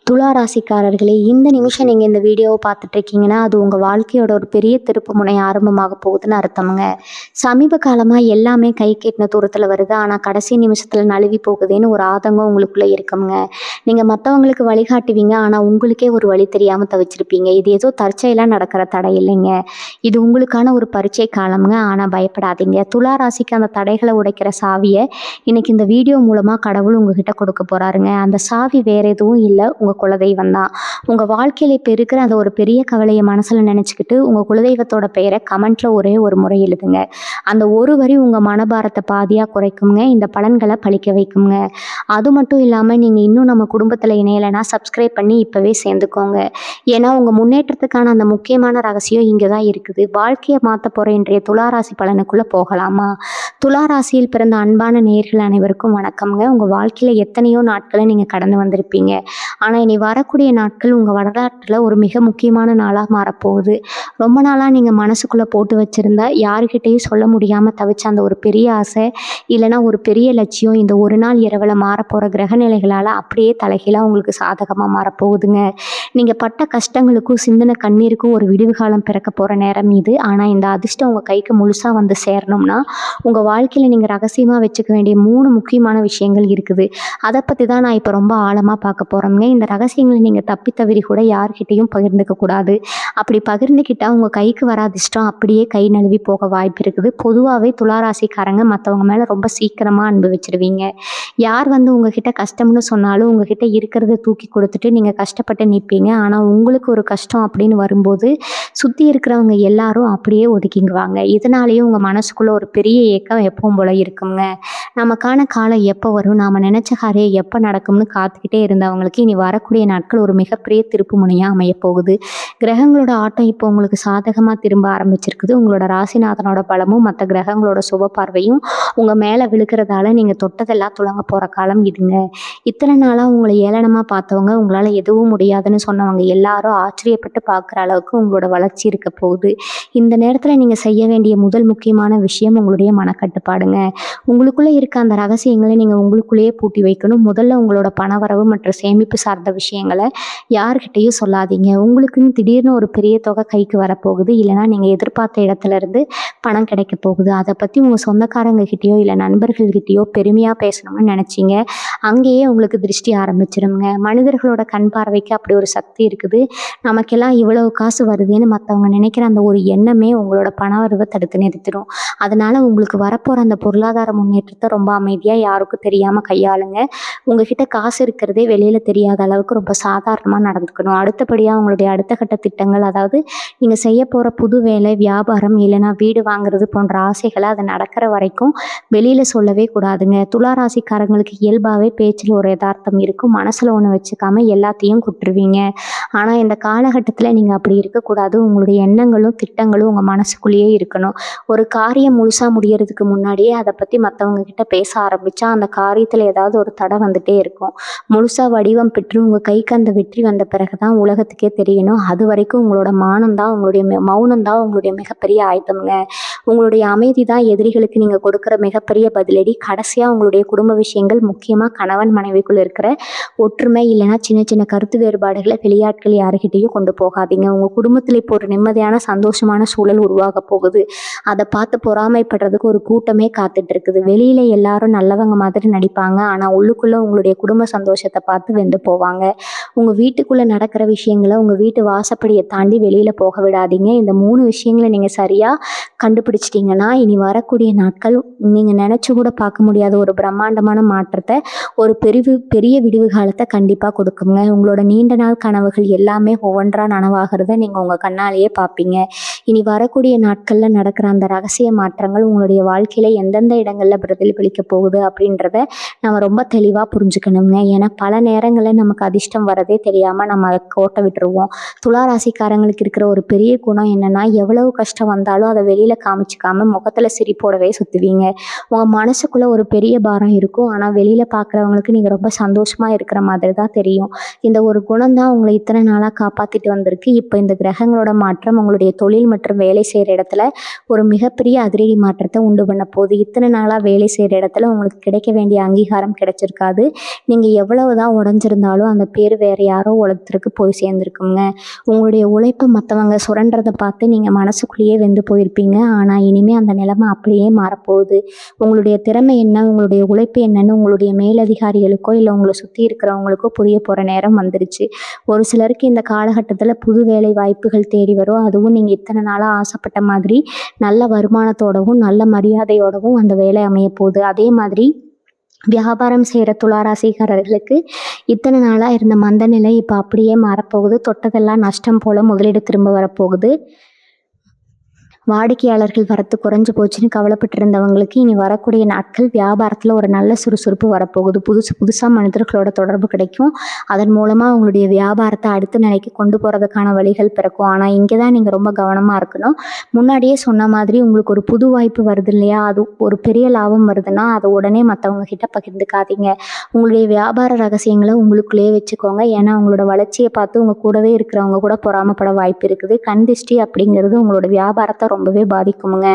துலா ராசிக்காரர்களே, இந்த நிமிஷம் நீங்க இந்த வீடியோவை பார்த்துட்டு இருக்கீங்கன்னா, அது உங்க வாழ்க்கையோட ஒரு பெரிய திருப்புமுனை ஆரம்பமாக போகுதுன்னு அர்த்தம்ங்க. சமீப காலமா எல்லாமே கை கெட்டின தூரத்துல வருது. ஆனா கடைசி நிமிஷத்துல நழுவி போகுதேன்னு ஒரு ஆதங்கம் உங்களுக்குள்ள இருக்குங்க. நீங்க மத்தவங்களுக்கு வழிகாட்டுவீங்க. ஆனா உங்களுக்கே ஒரு வழி தெரியாம தவிச்சிருப்பீங்க. இது ஏதோ தற்செயலா நடக்கிற தடை இல்லைங்க. இது உங்களுக்கான ஒரு பரீட்சை காலம்ங்க. ஆனா பயப்படாதீங்க. துலா ராசிக்கு அந்த தடைகளை உடைக்கிற சாவிய இன்னைக்கு இந்த வீடியோ மூலமா கடவுள் உங்ககிட்ட கொடுக்க போறாருங்க. அந்த சாவி வேற எதுவும் இல்ல, உங்க குலதெய்வம் தான். உங்க வாழ்க்கையில இப்ப இருக்கிற அந்த ஒரு பெரிய கவலையை மனசுல நினைச்சுக்கிட்டு உங்க குலதெய்வத்தோட பெயரை கமெண்ட்ல ஒரே ஒரு முறை எழுதுங்க. அந்த ஒரு வரி உங்க மனபாரத்தை பாதியா குறைக்குங்க. இந்த பலன்களை பழிக்க வைக்குங்க. அது மட்டும் இல்லாம நீங்க இன்னும் நம்ம குடும்பத்துல இணையலைன்னா சப்ஸ்கிரைப் பண்ணி இப்பவே சேர்ந்துக்கோங்க. ஏன்னா உங்க முன்னேற்றத்துக்கான அந்த முக்கியமான ரகசியம் இங்கதான் இருக்குது. வாழ்க்கையை மாத்த போற இன்றைய துளாராசி பலனுக்குள்ள போகலாமா? துளாராசியில் பிறந்த அன்பான நேயர்கள் அனைவருக்கும் வணக்கம்ங்க. உங்க வாழ்க்கையில எத்தனையோ நாட்களை நீங்க கடந்து வந்திருப்பீங்க. ஆனா இனி வரக்கூடிய நாட்கள் உங்க வரலாற்றுல ஒரு மிக முக்கியமான நாளா மாறப்போகுது. ரொம்ப நாளா நீங்க மனசுக்குள்ள போட்டு வச்சிருந்த, யாருக்கிட்டையும் சொல்ல முடியாம தவிச்ச அந்த ஒரு பெரிய ஆசை, இல்லைன்னா ஒரு பெரிய லட்சியம் இந்த ஒரு நாள் இரவுல மாறப்போற கிரக நிலைகளால அப்படியே தலைகீழா உங்களுக்கு சாதகமா மாறப்போகுதுங்க. நீங்க பட்ட கஷ்டங்களுக்கும் சிந்தின கண்ணீருக்கும் ஒரு விடிவு காலம் பிறக்க போற நேரம் இது. ஆனா இந்த அதிர்ஷ்டம் உங்க கைக்கு முழுசா வந்து சேரணும்னா உங்க வாழ்க்கையில நீங்க ரகசியமா வச்சுக்க வேண்டிய 3 முக்கியமான விஷயங்கள் இருக்குது. அதை பத்தி தான் நான் இப்போ ரொம்ப ஆழமா பார்க்க போறோம்ங்க. இந்த ரகசியங்களை நீங்க தப்பி தவறி கூட யார்கிட்டையும் பகிர்ந்துக்க கூடாது. அப்படி பகிர்ந்துக்கிட்டா உங்க கைக்கு வர அதிர்ஷ்டம் அப்படியே கை நழுவி போக வாய்ப்பு இருக்குது. பொதுவாகவே துளாராசிக்காரங்க மற்றவங்க மேல ரொம்ப சீக்கிரமா அன்பு வச்சிருவீங்க. யார் வந்து உங்ககிட்ட கஷ்டம்னு சொன்னாலும் உங்ககிட்ட இருக்கிறத தூக்கி கொடுத்துட்டு நீங்க கஷ்டப்பட்டு நிற்பீங்க. ஆனா உங்களுக்கு ஒரு கஷ்டம் அப்படின்னு வரும்போது சுத்தி இருக்கிறவங்க எல்லாரும் அப்படியே ஒதுக்கிங்குவாங்க. இதனாலேயே உங்க மனசுக்குள்ள ஒரு பெரிய ஏக்கம் எப்பவும் போல இருக்குங்க. நமக்கான காலம் எப்போ வரும், நாம நினைச்ச காரியம் எப்போ நடக்கும்னு காத்துக்கிட்டே இருந்தவங்களுக்கு இனி வரக்கூடிய நாட்கள் ஒரு மிகப்பெரிய திருப்பு முனையா அமைய போகுது. கிரகங்களோட ஆட்டம் இப்போ உங்களுக்கு சாதகமா திரும்ப ஆரம்பிச்சிருக்குது. உங்களோட ராசிநாதனோட பலமும் மற்ற கிரகங்களோட சுப பார்வையும் உங்க மேல விழுக்கிறதால நீங்க தொட்டதெல்லாம் துலங்க போற காலம் இதுங்க. இத்தனை நாளா உங்களை ஏளனமா பார்த்தவங்க, உங்களால எதுவும் முடியாதுன்னு சொன்னவங்க எல்லாரும் ஆச்சரியப்பட்டு பார்க்குற அளவுக்கு உங்களோட வளர்ச்சி இருக்க போகுது. இந்த நேரத்துல நீங்க செய்ய வேண்டிய முதல் முக்கியமான விஷயம் உங்களுடைய மனக்கட்டுப்பாடுங்க. உங்களுக்குள்ள இருக்க அந்த ரகசியங்களை நீங்க உங்களுக்குள்ளேயே பூட்டி வைக்கணும். முதல்ல உங்களோட பணவரவு மற்றும் சேமிப்பு சார்ந்த விஷயங்களை யார்கிட்டையும் சொல்லாதீங்க. உங்களுக்குன்னு திடீர்னு ஒரு பெரிய தொகை கைக்கு வரப்போகுது, இல்லைன்னா நீங்க எதிர்பார்த்த இடத்துல இருந்து பணம் கிடைக்க போகுது. அதை பத்தி உங்க சொந்தக்காரங்க கிட்டயோ இல்லை நண்பர்கள்கிட்டயோ பெருமையா பேசணும்னு நினைச்சீங்க, அங்கேயே உங்களுக்கு திருஷ்டி ஆரம்பிச்சிருங்க. மனிதர்களோட கண் பார்வைக்கு அப்படி ஒரு சக்தி இருக்குது. நமக்கெல்லாம் இவ்வளவு காசு வருதுன்னு மற்றவங்க நினைக்கிற அந்த ஒரு எண்ணமே உங்களோட பணவரவை தடுத்து நிறுத்திடும். அதனால உங்களுக்கு வரப்போற அந்த பொருளாதார முன்னேற்றத்தை ரொம்ப அமைதியா யாருக்கும் தெரியாம கையாளுங்க. உங்ககிட்ட காசு இருக்கிறதே வெளியில தெரியாத அளவுக்கு ரொம்ப சாதாரணமா நடந்துக்கணும். அடுத்தபடியா உங்களுடைய அடுத்த கட்ட திட்டங்கள், அதாவது நீங்க செய்ய போற புது வேலை, வியாபாரம், இல்லைன்னா வீடு வாங்குறது போன்ற ஆசைகளை அது நடக்கிற வரைக்கும் வெளியில சொல்லவே கூடாதுங்க. துளாராசிக்காரங்களுக்கு இயல்பாவே பேச்சில் ஒரு யதார்த்தம் இருக்கும். மனசுல ஒண்ணு வச்சுக்காம எல்லாத்தையும் குட்டுருவீங்க. ஆனா இந்த காலகட்டத்துல நீங்க அப்படி இருக்கக்கூடாது. உங்களுடைய எண்ணங்களும் திட்டங்களும் உங்க மனசுக்குள்ளேயே இருக்கணும். ஒரு காரியம் முழுசா முடியறதுக்கு முன்னாடியே அதை பத்தி மற்றவங்க கிட்ட பேச ஆரம்பிச்சா அந்த காரியத்துல ஏதாவது ஒரு தடை வந்துட்டே இருக்கும். முழுசா வடிவம் பெற்று உங்க கைக்கு அந்த வெற்றி வந்த பிறகுதான் உலகத்துக்கே தெரியணும். அது வரைக்கும் உங்களோட மானம் தான், உங்களுடைய மௌனம் தான் உங்களுடைய மிகப்பெரிய ஆயுதம்ங்க. உங்களுடைய அமைதி தான் எதிரிகளுக்கு நீங்க கொடுக்குற மிகப்பெரிய பதிலடி. கடைசியா உங்களுடைய குடும்ப விஷயங்கள், முக்கியமா கணவன் மனைவிக்குள்ள இருக்கிற ஒற்றுமை, இல்லைன்னா சின்ன சின்ன கருத்து வேறுபாடுகளை வெளியாட்கள் யாருக்கிட்டையும் கொண்டு போகாதீங்க. உங்க குடும்பத்துல இப்போ ஒரு நிம்மதியான சந்தோஷமான சூழல் உருவாக போகுது. அதை பார்த்து பொறாமைப்படுறதுக்கு ஒரு கூட்டமே காத்துட்டு இருக்குது. வெளியில எல்லாரும் நல்லவங்க மாதிரி நடிப்பாங்க. ஆனா உள்ளுக்குள்ள உங்களுடைய குடும்ப சந்தோஷத்தை பார்த்து வெந்து போவாங்க. உங்க வீட்டுக்குள்ள நடக்கிற விஷயங்களை உங்க வீட்டு வாசப்படியை தாண்டி வெளியில போக விடாதீங்க. இந்த 3 விஷயங்களை நீங்க சரியா கண்டுபிடிச்சிட்டீங்கன்னா இனி வரக்கூடிய நாட்கள் நீங்க நினைச்சு கூட பார்க்க முடியாத ஒரு பிரம்மாண்டமான மாற்றத்தை, ஒரு பெரிய விடிவு காலத்தை கண்டிப்பா கொடுக்குங்க. உங்களோட நீண்ட நாள் கனவுகள் எல்லாமே ஒவ்வொன்றா நனவாகிறத நீங்க உங்க கண்ணாலேயே பார்ப்பீங்க. இனி வரக்கூடிய நாட்கள்ல நடக்கிற அந்த ரகசிய மாற்றங்கள் உங்களுடைய வாழ்க்கையில எந்தெந்த இடங்கள்ல பிரதிபலிக்க போகுது அப்படின்றத நம்ம ரொம்ப தெளிவா புரிஞ்சுக்கணுங்க. ஏன்னா பல நேரங்களில் நமக்கு அதிர்ஷ்டம் வரதே தெரியாம நம்ம அதை கோட்டை விட்டுருவோம். துளாராசிக்காரங்களுக்கு இருக்கிற ஒரு பெரிய குணம் என்னன்னா, எவ்வளவு கஷ்டம் வந்தாலும் அதை வெளியில காமிச்சிக்காம முகத்துல சிரிப்போடவே சுத்துவீங்க. உங்க மனசுக்குள்ள ஒரு பெரிய பாரம் இருக்கும். ஆனா வெளியில பார்க்குறவங்களுக்கு நீங்க ரொம்ப சந்தோஷமா இருக்கிற மாதிரி தான் தெரியும். இந்த ஒரு குணம் தான் உங்களை இத்தனை நாளா காப்பாத்திட்டு வந்திருக்கு. இப்போ இந்த கிரகங்களோட மாற்றம் உங்களுடைய தொழில் மற்றும் வேலை செய்கிற இடத்துல ஒரு மிகப்பெரிய அதிரடி மாற்றத்தை உண்டு பண்ண போகுது. இத்தனை நாளாக வேலை செய்கிற இடத்துல உங்களுக்கு கிடைக்க வேண்டிய அங்கீகாரம் கிடைச்சிருக்காது. நீங்கள் எவ்வளவு தான் உடஞ்சிருந்தாலும் அந்த பேர் வேறு யாரோ உலகத்திற்கு போய் சேர்ந்துருக்குங்க. உங்களுடைய உழைப்பை மற்றவங்க சுரண்டதை பார்த்து நீங்கள் மனசுக்குள்ளேயே வெந்து போயிருப்பீங்க. ஆனால் இனிமேல் அந்த நிலைமை அப்படியே மாறப்போகுது. உங்களுடைய திறமை என்ன, உங்களுடைய உழைப்பு என்னன்னு உங்களுடைய மேலதிகாரிகளுக்கோ இல்லை உங்களை சுற்றி இருக்கிறவங்களுக்கோ புரிய போகிற நேரம் வந்துருச்சு. ஒரு சிலருக்கு இந்த காலகட்டத்தில் புது வேலை வாய்ப்புகள் தேடி வரும். அதுவும் நீங்கள் இத்தனை நாளாக ஆசைப்பட்ட மாதிரி நல்ல வருமானத்தோடவும் நல்ல மரியாதையோடவும் அந்த வேலை அமைய போகுது. அதே மாதிரி வியாபாரம் செய்கிற துளாராசிக்காரர்களுக்கு இத்தனை நாளாக இருந்த மந்த நிலை இப்போ அப்படியே மாறப்போகுது. தொட்டதெல்லாம் நஷ்டம் போல் முதலீடு திரும்ப வரப்போகுது. வாடிக்கையாளர்கள் வரத்து குறைஞ்சு போச்சுன்னு கவலைப்பட்டு இருந்தவங்களுக்கு இனி வரக்கூடிய நாட்கள் வியாபாரத்தில் ஒரு நல்ல சுறுசுறுப்பு வரப்போகுது. புதுசாக மனிதர்களோட தொடர்பு கிடைக்கும். அதன் மூலமாக உங்களுடைய வியாபாரத்தை அடுத்த நிலைக்கு கொண்டு போகிறதுக்கான வழிகள் பிறக்கும். ஆனால் இங்கே தான் நீங்கள் ரொம்ப கவனமாக இருக்கணும். முன்னாடியே சொன்ன மாதிரி உங்களுக்கு ஒரு புது வாய்ப்பு வருது இல்லையா, அது ஒரு பெரிய லாபம் வருதுன்னா அதை உடனே மற்றவங்க கிட்ட பகிர்ந்துக்காதீங்க. உங்களுடைய வியாபார ரகசியங்களை உங்களுக்குள்ளேயே வச்சுக்கோங்க. ஏன்னா உங்களோட வளர்ச்சியை பார்த்து உங்கள் கூடவே இருக்கிறவங்க கூட பொறாமப்பட வாய்ப்பு இருக்குது. கண் திருஷ்டி அப்படிங்கிறது உங்களோட வியாபாரத்தை ரொம்பவே பாதிக்குமுங்க.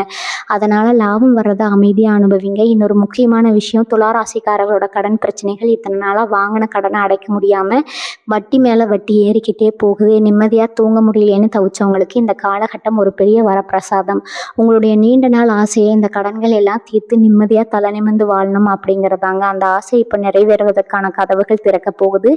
அதனால் லாபம் வர்றதை அமைதியாக அனுபவிங்க. இன்னொரு முக்கியமான விஷயம், துளாராசிக்காரர்களோட கடன் பிரச்சனைகள் இத்தனை நாளாக வாங்கின கடனை அடைக்க முடியாமல் வட்டி மேலே வட்டி ஏறிக்கிட்டே போகுது. நிம்மதியாக தூங்க முடியலேன்னு தவிச்சவங்களுக்கு இந்த காலகட்டம் ஒரு பெரிய வரப்பிரசாதம். உங்களுடைய நீண்ட நாள் ஆசையை இந்த கடன்கள் எல்லாம் தீர்த்து நிம்மதியாக தலை நிமிர்ந்து வாழணும் அப்படிங்கிறதாங்க. அந்த ஆசை இப்போ நிறைவேறுவதற்கான கதவுகள் திறக்க போகுது.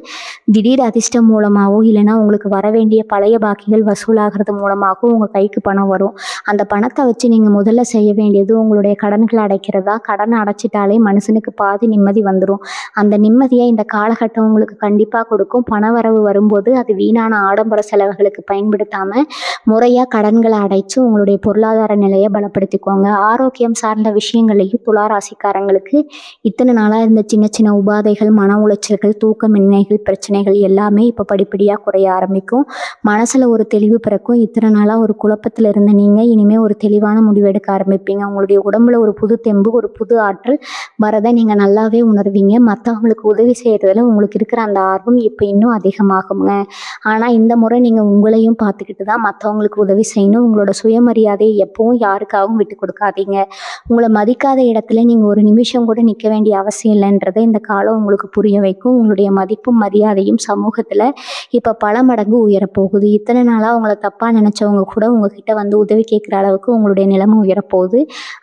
திடீர் அதிர்ஷ்டம் மூலமாகவோ இல்லைனா உங்களுக்கு வர வேண்டிய பழைய பாக்கிகள் வசூலாகிறது மூலமாகவும் உங்கள் கைக்கு பணம் வரும். அந்த பணத்தை வச்சு நீங்கள் முதல்ல செய்ய வேண்டியது உங்களுடைய கடன்களை அடைக்கிறதா. கடனை அடைச்சிட்டாலே மனுஷனுக்கு பாதி நிம்மதி வந்துடும். அந்த நிம்மதியை இந்த காலகட்டம் உங்களுக்கு கண்டிப்பாக கொடுக்கும். பணவரவு வரும்போது அது வீணான ஆடம்பர செலவுகளுக்கு பயன்படுத்தாமல் முறையாக கடன்களை அடைச்சு உங்களுடைய பொருளாதார நிலையை பலப்படுத்திக்கோங்க. ஆரோக்கியம் சார்ந்த விஷயங்களையும் துளாராசிக்காரங்களுக்கு இத்தனை நாளாக இருந்த சின்ன சின்ன உபாதைகள், மன உளைச்சல்கள், தூக்கமின்மைகள், பிரச்சனைகள் எல்லாமே இப்போ படிப்படியாக குறைய ஆரம்பிக்கும். மனசில் ஒரு தெளிவு பிறக்கும். இத்தனை நாளாக ஒரு குழப்பத்தில் இருந்த நீங்கள் இனிமேல் ஒரு தெளிவான முடிவு எடுக்க ஆரம்பிப்பீங்க. உங்களுடைய உடம்புல ஒரு புது தெம்பு, ஒரு புது ஆற்றல் வரதை நீங்கள் நல்லாவே உணர்வீங்க. மற்றவங்களுக்கு உதவி செய்கிறதுல உங்களுக்கு இருக்கிற அந்த ஆர்வம் இப்போ இன்னும் அதிகமாகுங்க. ஆனால் இந்த முறை நீங்கள் உங்களையும் பார்த்துக்கிட்டு தான் மற்றவங்களுக்கு உதவி செய்யணும். உங்களோட சுயமரியாதையை எப்பவும் யாருக்காகவும் விட்டு கொடுக்காதீங்க. உங்களை மதிக்காத இடத்துல நீங்கள் ஒரு நிமிஷம் கூட நிற்க வேண்டிய அவசியம் இல்லைன்றதை இந்த காலம் உங்களுக்கு புரிய வைக்கும். உங்களுடைய மதிப்பும் மரியாதையும் சமூகத்தில் இப்போ பல மடங்கு உயரப்போகுது. இத்தனை நாளாக உங்களை தப்பாக நினச்சவங்க கூட உங்ககிட்ட வந்து உதவி கேட்குற அளவுக்கு உங்களுடைய நிலைமை உயரப்போகுது.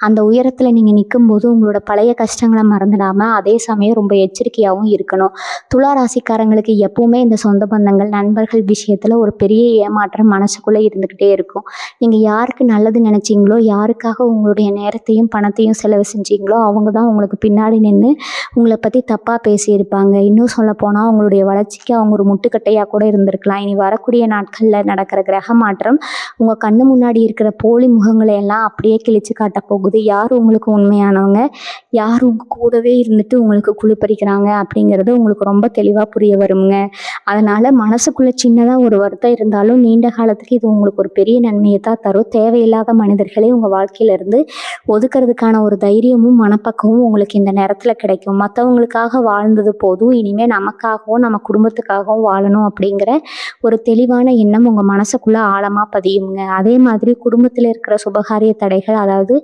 அந்த உயரத்தில் நீங்கள் நிற்கும்போது உங்களோட பழைய கஷ்டங்களை மறந்துடாமல் அதே சமயம் ரொம்ப எச்சரிக்கையாகவும் இருக்கணும். துளாராசிக்காரங்களுக்கு எப்பவுமே இந்த சொந்த பந்தங்கள், நண்பர்கள் விஷயத்தில் ஒரு பெரிய ஏமாற்றம் மனசுக்குள்ளே இருந்துக்கிட்டே இருக்கும். நீங்கள் யாருக்கு நல்லது நினச்சிங்களோ, யாருக்காக உங்களுடைய நேரத்தையும் பணத்தையும் செலவு செஞ்சீங்களோ அவங்க தான் உங்களுக்கு பின்னாடி நின்று உங்களை பற்றி தப்பாக பேசியிருப்பாங்க. இன்னும் சொல்லப்போனால் உங்களுடைய வளர்ச்சிக்கு அவங்க ஒரு முட்டுக்கட்டையாக கூட இருந்திருக்கலாம். இனி வரக்கூடிய நாட்களில் நடக்கிற கிரக மாற்றம் உங்கள் கண்ணு முன்னாடி இருக்கிற போலி முகங்களை எல்லாம் அப்படியே கிழிச்சு காட்ட போகுது. யார் உங்களுக்கு உண்மையானவங்க, யார் உங்கள் கூடவே இருந்துட்டு உங்களுக்கு குளிப்பறிக்கிறாங்க அப்படிங்கிறது உங்களுக்கு ரொம்ப தெளிவாக புரிய வருங்க. அதனால் மனசுக்குள்ளே சின்னதாக ஒரு வருத்தம் இருந்தாலும் நீண்ட காலத்துக்கு இது உங்களுக்கு ஒரு பெரிய நன்மையை தான் தரும். தேவையில்லாத மனிதர்களை உங்கள் வாழ்க்கையிலேருந்து ஒதுக்கிறதுக்கான ஒரு தைரியமும் மனப்பக்குவமும் உங்களுக்கு இந்த நேரத்தில் கிடைக்கும். மற்றவங்களுக்காக வாழ்ந்தது போதும், இனிமேல் நமக்காகவும் நம்ம குடும்பத்துக்காகவும் வாழணும் அப்படிங்கிற ஒரு தெளிவான எண்ணம் உங்கள் மனசுக்குள்ளே ஆழமாக பதியுங்க. அதே மாதிரி குடும்பத்தில் இருக்கிற சுபகாரிய தடைகள், அதாவது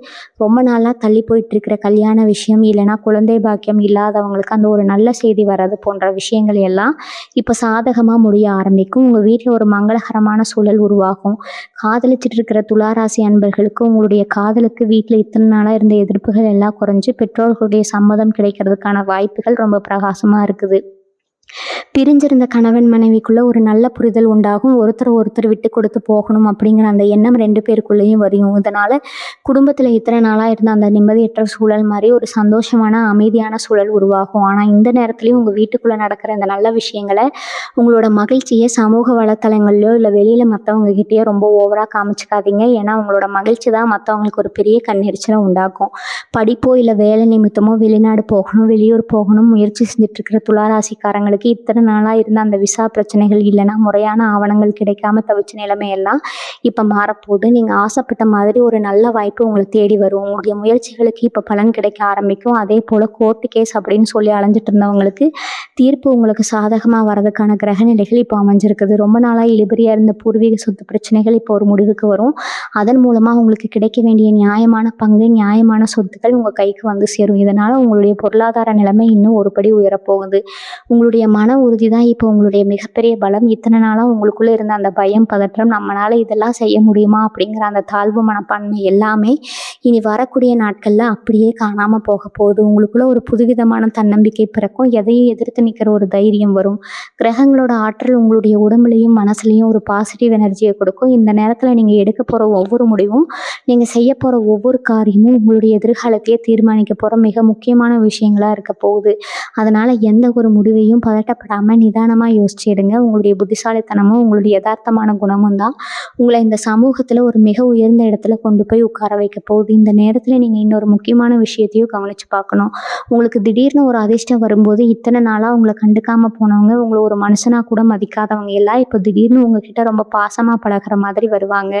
ரொம்ப நாளாக தள்ளி போயிட்டு இருக்கிற கல்யாண விஷயம் இல்லைனா குழந்தை பாக்கியம் இல்லாதவங்களுக்கு அந்த ஒரு நல்ல செய்தி வர்றது போன்ற விஷயங்கள் எல்லாம் இப்போ சாதகமாக முடிய ஆரம்பிக்கும். உங்கள் வீட்டில் ஒரு மங்களகரமான சூழல் உருவாகும். காதலிச்சிட்டு இருக்கிற துளாராசி அன்பர்களுக்கு உங்களுடைய காதலுக்கு வீட்டில் இத்தனை நாளாக இருந்த எதிர்ப்புகள் எல்லாம் குறைஞ்சு பெற்றோர்களுடைய சம்மதம் கிடைக்கிறதுக்கான வாய்ப்புகள் ரொம்ப பிரகாசமாக இருக்குது. பிரிஞ்சிருந்த கணவன் மனைவிக்குள்ள ஒரு நல்ல புரிதல் உண்டாகும். ஒருத்தர் விட்டு கொடுத்து போகணும் அப்படிங்கிற அந்த எண்ணம் 2 பேருக்குள்ளேயும் வரும். இதனால குடும்பத்தில் இத்தனை நாளாக இருந்த அந்த நிம்மதியற்ற சூழல் மாதிரி ஒரு சந்தோஷமான அமைதியான சூழல் உருவாகும். ஆனால் இந்த நேரத்துலையும் உங்கள் வீட்டுக்குள்ளே நடக்கிற இந்த நல்ல விஷயங்களை, உங்களோட மகிழ்ச்சியை சமூக வலைத்தளங்கள்லையோ இல்லை வெளியில் மற்றவங்க கிட்டேயோ ரொம்ப ஓவராக காமிச்சிக்காதீங்க. ஏன்னா உங்களோட மகிழ்ச்சி தான் மற்றவங்களுக்கு ஒரு பெரிய கண்ணெரிச்சலை உண்டாக்கும். படிப்போ இல்லை வேலை நிமித்தமோ வெளிநாடு போகணும், வெளியூர் போகணும் முயற்சி செஞ்சுட்டு இருக்கிற துளாராசிக்காரங்களுக்கு உங்களுக்கு இத்தனை நாளாக இருந்த அந்த விசா பிரச்சனைகள் இல்லைன்னா முறையான ஆவணங்கள் கிடைக்காம தவிச்ச நிலைமையெல்லாம் இப்போ மாறப்போகுது. நீங்கள் ஆசைப்பட்ட மாதிரி ஒரு நல்ல வாய்ப்பு உங்களை தேடி வரும். உங்களுடைய முயற்சிகளுக்கு இப்போ பலன் கிடைக்க ஆரம்பிக்கும். அதே போல் கோர்ட்டு கேஸ் அப்படின்னு சொல்லி அலைஞ்சிட்டு இருந்தவங்களுக்கு தீர்ப்பு உங்களுக்கு சாதகமாக வரதுக்கான கிரகநிலைகள் இப்போ அமைஞ்சிருக்குது. ரொம்ப நாளாக இழுபறியாக இருந்த பூர்வீக சொத்து பிரச்சனைகள் இப்போ ஒரு முடிவுக்கு வரும். அதன் மூலமாக உங்களுக்கு கிடைக்க வேண்டிய நியாயமான பங்கு, நியாயமான சொத்துக்கள் உங்கள் கைக்கு வந்து சேரும். இதனால் உங்களுடைய பொருளாதார நிலைமை இன்னும் ஒரு படி உயரப்போகுது. உங்களுடைய மன உறுதி தான் இப்போ உங்களுடைய மிகப்பெரிய பலம். இத்தனை நாளாக உங்களுக்குள்ளே இருந்த அந்த பயம், பதற்றம், நம்மளால் இதெல்லாம் செய்ய முடியுமா அப்படிங்கிற அந்த தாழ்வு மனப்பான்மை எல்லாமே இனி வரக்கூடிய நாட்களில் அப்படியே காணாமல் போக போகுது. உங்களுக்குள்ள ஒரு புதுவிதமான தன்னம்பிக்கை பிறக்கும். எதையும் எதிர்த்து நிற்கிற ஒரு தைரியம் வரும். கிரகங்களோட ஆற்றல் உங்களுடைய உடம்புலையும் மனசுலையும் ஒரு பாசிட்டிவ் எனர்ஜியை கொடுக்கும். இந்த நேரத்தில் நீங்கள் எடுக்க போகிற ஒவ்வொரு முடிவும், நீங்கள் செய்ய போகிற ஒவ்வொரு காரியமும் உங்களுடைய எதிர்காலத்தையே தீர்மானிக்க போகிற மிக முக்கியமான விஷயங்களாக இருக்க போகுது. அதனால் எந்த ஒரு முடிவையும் பதட்டப்படாமல் நிதானமாக யோசிச்சு எடுங்க. உங்களுடைய புத்திசாலித்தனமும் உங்களுடைய யதார்த்தமான குணமும் தான் உங்களை இந்த சமூகத்தில் ஒரு மிக உயர்ந்த இடத்துல கொண்டு போய் உட்கார வைக்க போகுது. இந்த நேரத்தில் நீங்கள் இன்னொரு முக்கியமான விஷயத்தையும் கவனித்து பார்க்கணும். உங்களுக்கு திடீர்னு ஒரு அதிர்ஷ்டம் வரும்போது இத்தனை நாளாக உங்களை கண்டுக்காமல் போனவங்க, உங்களை ஒரு மனுஷனாக கூட மதிக்காதவங்க எல்லாம் இப்போ திடீர்னு உங்ககிட்ட ரொம்ப பாசமாக பழகிற மாதிரி வருவாங்க.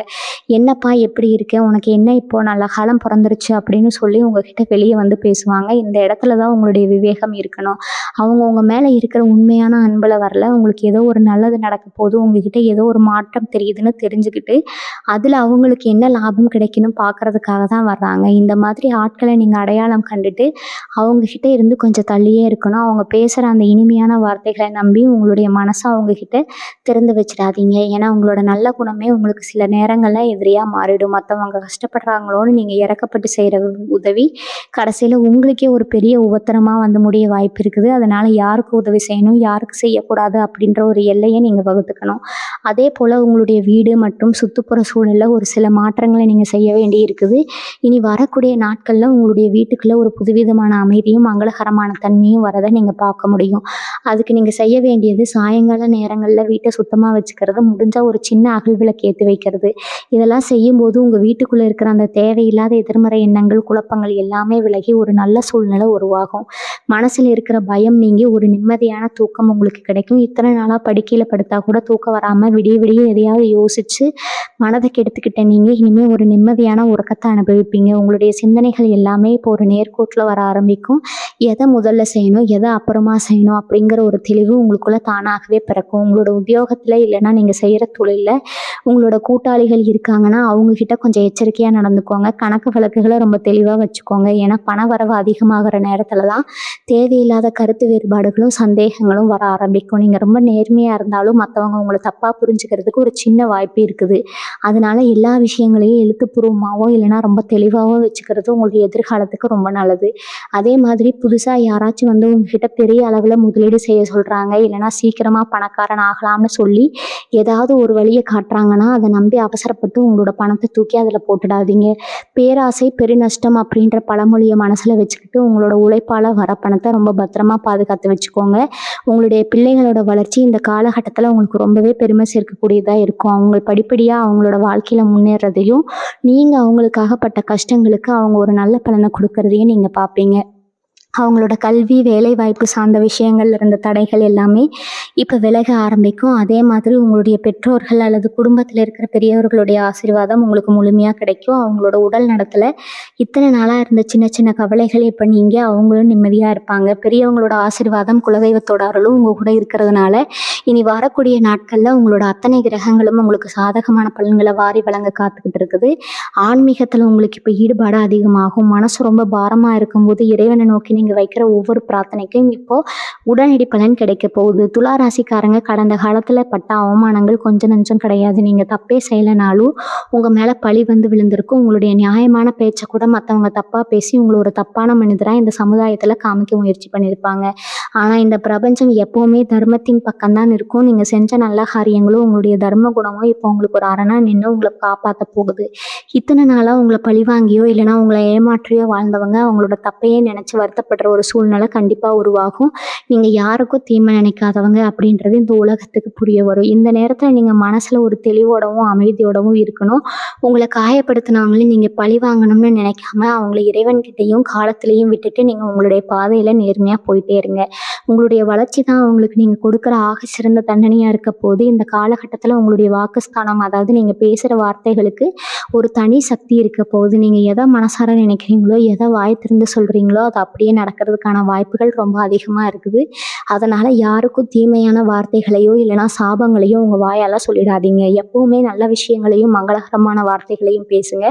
என்னப்பா எப்படி இருக்க, உனக்கு என்ன இப்போ நல்ல காலம் பிறந்துருச்சு அப்படின்னு சொல்லி உங்ககிட்ட வெளியே வந்து பேசுவாங்க. இந்த இடத்துல தான் உங்களுடைய விவேகம் இருக்கணும். அவங்க உங்கள் மேலே இருக்கிற உண்மையான அன்பில் வரல, உங்களுக்கு ஏதோ ஒரு நல்லது நடக்க போது, உங்ககிட்ட ஏதோ ஒரு மாற்றம் தெரியுதுன்னு தெரிஞ்சுக்கிட்டு அதில் அவங்களுக்கு என்ன லாபம் கிடைக்கணும் பார்க்கறதுக்காக தான் வர்றாங்க. இந்த மாதிரி ஆட்களை நீங்கள் அடையாளம் கண்டுட்டு அவங்கக்கிட்ட இருந்து கொஞ்சம் தள்ளியே இருக்கணும். அவங்க பேசுகிற அந்த இனிமையான வார்த்தைகளை நம்பி உங்களுடைய மனசை அவங்கக்கிட்ட திறந்து வச்சிடாதீங்க. ஏன்னா உங்களோட நல்ல குணமே உங்களுக்கு சில நேரங்களில் எதிரியாக மாறிடும். மற்றவங்க கஷ்டப்படுறாங்களோன்னு நீங்கள் இறக்கப்பட்டு செய்கிற உதவி கடைசியில் உங்களுக்கே ஒரு பெரிய உபத்திரமாக வந்து முடிய வாய்ப்பு இருக்குது. அதனால் யாருக்கு உதவி செய்யணும், யாருக்கு செய்யக்கூடாது அப்படின்ற ஒரு எல்லையை நீங்கள் வகுத்துக்கணும். அதே போல் உங்களுடைய வீடு மற்றும் சுற்றுப்புற சூழலில் ஒரு சில மாற்றங்களை நீங்கள் செய்ய வேண்டி இருக்குது. இனி வரக்கூடிய நாட்களில் உங்களுடைய வீட்டுக்குள்ளே ஒரு புதுவிதமான அமைதியும் மங்களகரமான தன்மையும் வரதை நீங்கள் பார்க்க முடியும். அதுக்கு நீங்கள் செய்ய வேண்டியது சாயங்கால நேரங்களில் வீட்டை சுத்தமாக வச்சுக்கிறது, முடிஞ்சால் ஒரு சின்ன அகல்விளக்கு ஏற்றி வைக்கிறது. இதெல்லாம் செய்யும்போது உங்கள் வீட்டுக்குள்ளே இருக்கிற அந்த தேவையில்லாத எதிர்மறை எண்ணங்கள், குழப்பங்கள் எல்லாமே விலகி ஒரு நல்ல சூழ்நிலை உருவாகும். மனசில் இருக்கிற பயம் நீங்கி ஒரு நிம்மதியான தூக்கம் உங்களுக்கு கிடைக்கும். இத்தனை நாளாக படுக்கையில் படுத்தா கூட தூக்கம் வராமல் விடிய விடிய எதையாவது யோசித்து மனதை கெடுத்துக்கிட்ட நீங்கள் இனிமேல் ஒரு நிம்மதியான உறக்கத்தை அனுபவிப்பீங்க. உங்களுடைய சிந்தனைகள் எல்லாமே இப்போ ஒரு நேர்கோட்டில் வர ஆரம்பிக்கும். எதை முதல்ல செய்யணும், எதை அப்புறமா செய்யணும் அப்படிங்கிற ஒரு தெளிவு உங்களுக்குள்ளே தானாகவே பிறக்கும். உங்களோட உத்தியோகத்தில் இல்லைன்னா நீங்கள் செய்கிற தொழிலில் உங்களோட கூட்டாளிகள் இருக்காங்கன்னா அவங்கக்கிட்ட கொஞ்சம் எச்சரிக்கையாக நடந்துக்கோங்க. கணக்கு வழக்குகளை ரொம்ப தெளிவாக வச்சுக்கோங்க. ஏன்னா பண வரவு அதிகமாகிற நேரத்தில் தான் தேவையில்லாத கருத்து வேறுபாடுகளும் சந்தேகங்களும் வர ஆரம்பிக்கும். நீங்கள் ரொம்ப நேர்மையாக இருந்தாலும் மற்றவங்க உங்களை தப்பாக புரிஞ்சுக்கிறதுக்கு ஒரு சின்ன வாய்ப்பு இருக்குது. அதனால எல்லா விஷயங்களையும் எழுத்துப்பூர்வமாகவோ இல்லைன்னா ரொம்ப தெளிவாகவோ வச்சுக்கிறது உங்களுடைய எதிர்காலத்துக்கு ரொம்ப நல்லது. அதே மாதிரி புதுசாக யாராச்சும் வந்து உங்ககிட்ட பெரிய அளவில் முதலீடு செய்ய சொல்கிறாங்க, இல்லைன்னா சீக்கிரமாக பணக்காரன் ஆகலாம்னு சொல்லி ஏதாவது ஒரு வழியை காட்டுறாங்கன்னா அதை நம்பி அவசரப்பட்டு உங்களோட பணத்தை தூக்கி அதில் போட்டுடாதீங்க. பேராசை பெருநஷ்டம் அப்படின்ற பழமொழியை மனசில் வச்சுக்கிட்டு உங்களோட உழைப்பால் வர பணத்தை ரொம்ப பத்திரமா பாதுகாத்து வச்சுக்கோங்க. உங்களுடைய பிள்ளைகளோட வளர்ச்சி இந்த காலகட்டத்தில் உங்களுக்கு ரொம்பவே பெருமை சேர்க்கக்கூடியதாக இருக்கும். அவங்க படிப்படியாக அவங்களோட வாழ்க்கையில் முன்னேறதையும் நீங்கள் அவங்களுக்காக பட்ட கஷ்டங்களுக்கு அவங்க ஒரு நல்ல பலனை கொடுக்கறதையும் நீங்கள் பார்ப்பீங்க. அவங்களோட கல்வி, வேலைவாய்ப்பு சார்ந்த விஷயங்கள்ல இருந்த தடைகள் எல்லாமே இப்போ விலக ஆரம்பிக்கும். அதே மாதிரி உங்களுடைய பெற்றோர்கள் அல்லது குடும்பத்தில் இருக்கிற பெரியவர்களுடைய ஆசீர்வாதம் உங்களுக்கு முழுமையாக கிடைக்கும். அவங்களோட உடல் நலத்தில் இத்தனை நாளாக இருந்த சின்ன சின்ன கவலைகள் இப்போ நீங்கள் அவங்களும் நிம்மதியாக இருப்பாங்க. பெரியவங்களோட ஆசீர்வாதம், குலதெய்வத்தோட அருளும் உங்கள் கூட இருக்கிறதுனால இனி வரக்கூடிய நாட்களில் உங்களோட அத்தனை கிரகங்களும் உங்களுக்கு சாதகமான பலன்களை வாரி வழங்க காத்துக்கிட்டு இருக்குது. ஆன்மீகத்தில் உங்களுக்கு இப்போ ஈடுபாடு அதிகமாகும். மனசு ரொம்ப பாரமாக இருக்கும்போது இறைவனை நோக்கி நீங்கள் வைக்கிற ஒவ்வொரு பிரார்த்தனைக்கும் இப்போது உடனடி பலன் கிடைக்க போகுது. துலா ராசிக்காரங்க கடந்த காலத்தில் பட்ட அவமானங்கள் கொஞ்சம் நஞ்சம் கிடையாது. நீங்கள் தப்பே செய்யலைனாலும் உங்கள் மேலே பழி வந்து விழுந்திருக்கும். உங்களுடைய நியாயமான பேச்சை கூட மற்றவங்க தப்பாக பேசி உங்களை ஒரு தப்பான மனிதராக இந்த சமுதாயத்தில் காமிக்க முயற்சி பண்ணியிருப்பாங்க. ஆனால் இந்த பிரபஞ்சம் எப்போவுமே தர்மத்தின் பக்கம்தான் இருக்கும். நீங்கள் செஞ்ச நல்ல காரியங்களும் உங்களுடைய தர்ம குணமும் இப்போ உங்களுக்கு ஒரு அரணா நின்று உங்களை காப்பாற்ற போகுது. இத்தனை நாளாக உங்களை பழி வாங்கியோ இல்லைனா உங்களை ஏமாற்றியோ வாழ்ந்தவங்க அவங்களோட தப்பையே நினச்சி வருத்தப்படுற ஒரு சூழ்நிலை கண்டிப்பாக உருவாகும். நீங்கள் யாருக்கும் தீமை நினைக்காதவங்க அப்படின்றது இந்த உலகத்துக்கு புரிய வரும். இந்த நேரத்தில் நீங்கள் மனசில் ஒரு தெளிவோடவும் அமைதியோடவும் இருக்கணும். உங்களை காயப்படுத்தினவங்களையும் நீங்கள் பழி வாங்கணும்னு நினைக்காம அவங்கள இறைவன்கிட்டையும் காலத்திலையும் விட்டுட்டு நீங்கள் உங்களுடைய பாதையில் நேர்மையாக போயிட்டே இருங்க. உங்களுடைய வளர்ச்சி தான் அவங்களுக்கு நீங்கள் கொடுக்குற ஆக சிறந்த தண்டனையாக இருக்க போது. இந்த காலகட்டத்தில் உங்களுடைய வாக்குஸ்தானம், அதாவது நீங்கள் பேசுகிற வார்த்தைகளுக்கு ஒரு தனி சக்தி இருக்க போகுது. நீங்கள் எதை மனசார நினைக்கிறீங்களோ, எதை வாய் திறந்து சொல்கிறீங்களோ அது அப்படியே நடக்கிறதுக்கான வாய்ப்புகள் ரொம்ப அதிகமாக இருக்குது. அதனால் யாருக்கும் தீமையான வார்த்தைகளையோ இல்லைனா சாபங்களையோ உங்கள் வாயால் சொல்லிடாதீங்க. எப்போவுமே நல்ல விஷயங்களையும் மங்களகரமான வார்த்தைகளையும் பேசுங்க.